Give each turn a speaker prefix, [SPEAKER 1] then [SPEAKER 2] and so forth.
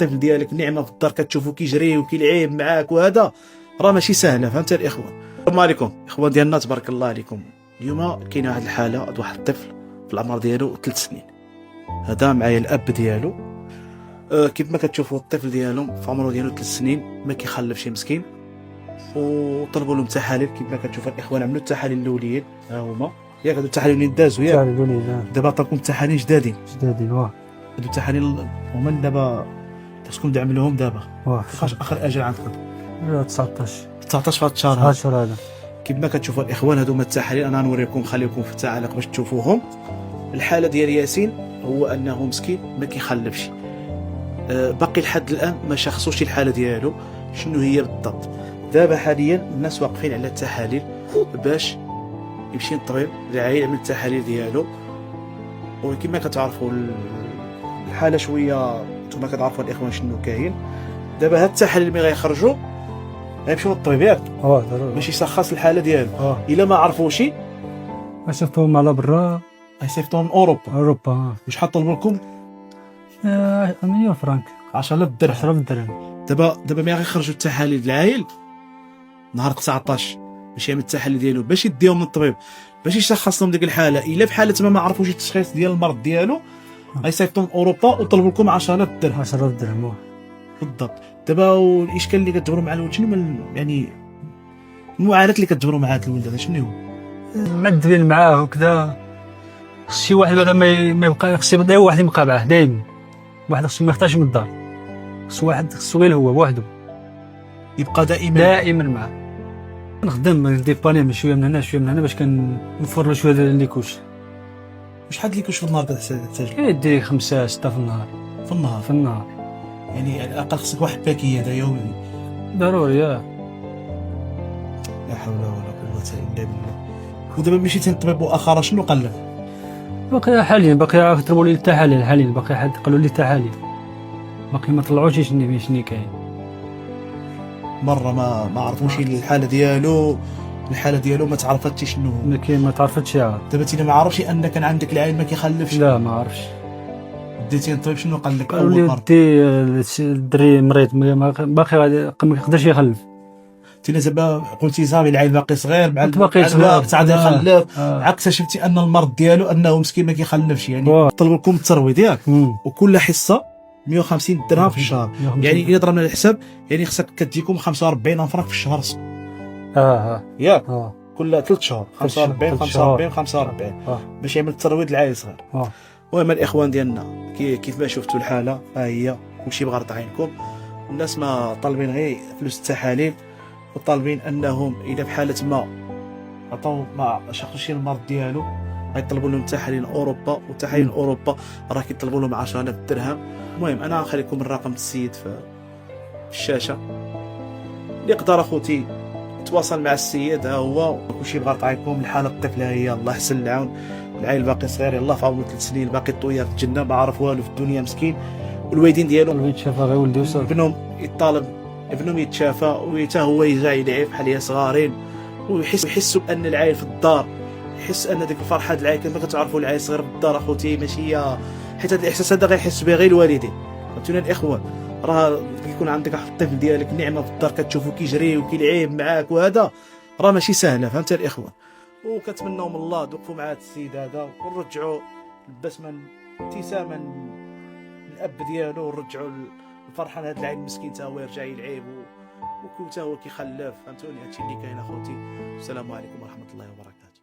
[SPEAKER 1] الطفل ديالك نعمه في الدار كتشوفو كيجري وكيلعب معاك وهذا راه ماشي سهله. فهمت الاخوان؟ السلام عليكم اخوان ديالنا، تبارك الله عليكم. اليوم كاينه واحد الحاله، واحد الطفل في العمر ديالو 3 سنين. هذا معايا الاب ديالو. كيف ما كتشوفوا الطفل ديالو في عمره ديالو 3 سنين ما كيخلفش مسكين، وطلبوا له تحاليل. كيف ما كتشوفوا الاخوان عملوا التحاليل الاوليين، ها هما ياك هادو التحاليل اللي دازوا ياك. دابا عطاكم التحاليل جدادين واه. هادو التحاليل هما دابا خصكم تعملوهم دابا. فاش اخر اجل عندكم؟ 19 في هاد الشهر هذا. كيف ما كتشوفوا الاخوان هادو هما التحاليل، انا غنوريكم نخليكم في التعاليق باش تشوفوهم. الحاله ديال ياسين هو انه مسكين ما كيخلفش، باقي لحد الان ما شخصوش الحاله ديالو شنو هي بالضبط. دابا حاليا الناس واقفين على التحاليل باش يمشي للطبيب العائلي يعمل التحاليل ديالو. وكما كتعرفوا الحاله شويه، نتوما كتعرفوا الاخوان شنو كاين. دابا هاد التحاليل ملي غيخرجوا غيمشيو للطبيب ياك ضروري باش يشخص الحاله ديالو. الا ما عرفوش
[SPEAKER 2] غيصيفطوهم على برا،
[SPEAKER 1] غيصيفطوهم اوروبا. شحال طلبوا لكم؟
[SPEAKER 2] مليون فرانك،
[SPEAKER 1] 10000 درهم.
[SPEAKER 2] 10000 درهم.
[SPEAKER 1] دابا ملي غيخرجوا التحاليل العائل نهار 19 باش يعمل التحاليل ديالو باش يديهم للطبيب باش يشخص لهم ديك الحاله. الا بحاله ما عرفوش التشخيص ديال المرض ديالو غيصيفطوهم اوروبا وطلبوا لكم 10000 درهم.
[SPEAKER 2] 10000 درهم
[SPEAKER 1] بالضبط. دابا الاشكال اللي كتجبروا مع الولد شنو يعني المعاناه اللي كتجبروا مع هذا الولد هذا شنو هو؟
[SPEAKER 2] معذبين معاه وكذا. خص شي واحد بعدا ما يبقى، خص يبدا واحد يبقى معاه دايما. واحد خصو ما يخرجش من الدار، خصو غير هو بوحدو
[SPEAKER 1] يبقى دائما
[SPEAKER 2] معاه. نخدم نديباني شويه من هنا شويه من هنا باش كنوفر له شويه ديال الليكوش.
[SPEAKER 1] شحال ليكوش في النهار كتحتاج؟
[SPEAKER 2] كيدير 5 6 في النهار.
[SPEAKER 1] في النهار يعني على الاقل خصك واحد باكيه هذا يومي
[SPEAKER 2] ضروري.
[SPEAKER 1] لا حول ولا قوه الا بالله. ودابا مشيتي للطبيب مؤخرا شنو قال لك؟
[SPEAKER 2] باقي حاليا كيطلبوا لي التحاليل حاليا، باقي حد قالوا لي التحاليل باقي ما طلعوش شنو كاين.
[SPEAKER 1] مره ما عرفوش الحاله ديالو ما تعرفتش شنو هو.
[SPEAKER 2] ما تعرفتش.
[SPEAKER 1] دابا انت ما عارفش ان كان عندك العيل ما كيخلفش؟
[SPEAKER 2] لا ما عرفش.
[SPEAKER 1] ديتي الطبيب شنو قال لك
[SPEAKER 2] اول مره؟ الدري مريض باقي ما يقدرش يخلف.
[SPEAKER 1] انت دابا قلتي صافي العيل باقي صغير مع
[SPEAKER 2] باقي صغير
[SPEAKER 1] تاع يخلف. عاد اكتشفتي ان المرض ديالو انه مسكين ما كيخلفش. يعني طلبوا لكم الترويض ياك، وكل حصه 150 درهم في الشهر. يعني الا ضربنا الحساب يعني خصك كتجيكم 45 فرنك في الشهر. ياك كل 3 شهور 45 باش يعمل الترويض للعيل الصغير. المهم الاخوان ديالنا كيف ما شفتوا الحاله ها هي كلشي بغرض عينكم. الناس ما طالبين غير فلوس التحاليل، وطالبين انهم اذا بحاله ما عطاو ما شخصوش المرض ديالو غيطلبوا لهم تحاليل اوروبا، وتحاليل اوروبا راه كيطلبوا لهم 10000 درهم. المهم انا غنخليكم الرقم السيد في الشاشه، اللي يقدر اخوتي تواصل مع السيد ها هو. كلشي بغا طايكم الحاله الطفل هي الله يحسن العون. العيل باقي صغير يلاه في عمره 3 سنين، باقي طوير في الجنه ما عرف والو في الدنيا مسكين. والوالدين ديالو
[SPEAKER 2] يتشافى غير ولدي وصافي.
[SPEAKER 1] ابنهم يطالب ابنهم يتشافى وحتى هو يرجع يلعب بحال صغارين، ويحسوا بان العيل في الدار، يحس ان ديك الفرحه ديال العيل كما كتعرفوا العيل صغير في الدار اخوتي ماشي هي. حيت هذا الاحساس هذا غيحس به غير الوالدين. فهمتوني الاخوان؟ راه كيكون عندك واحد الطفل ديالك نعمه في الدار كتشوفو كيجري وكيلعب معاك وهذا راه ماشي سهله. فهمت الاخوان؟ وكنتمناو من الله توقفوا مع هذا السيد هذا ونرجعوا البسمه ابتساما الاب ديالو، ونرجعوا الفرحه لهذا العيل المسكين حتى هو يرجع يلعب وكل حتى هو كيخلف. فهمتوني؟ هادشي اللي كاين اخوتي. السلام عليكم ورحمه الله وبركاته.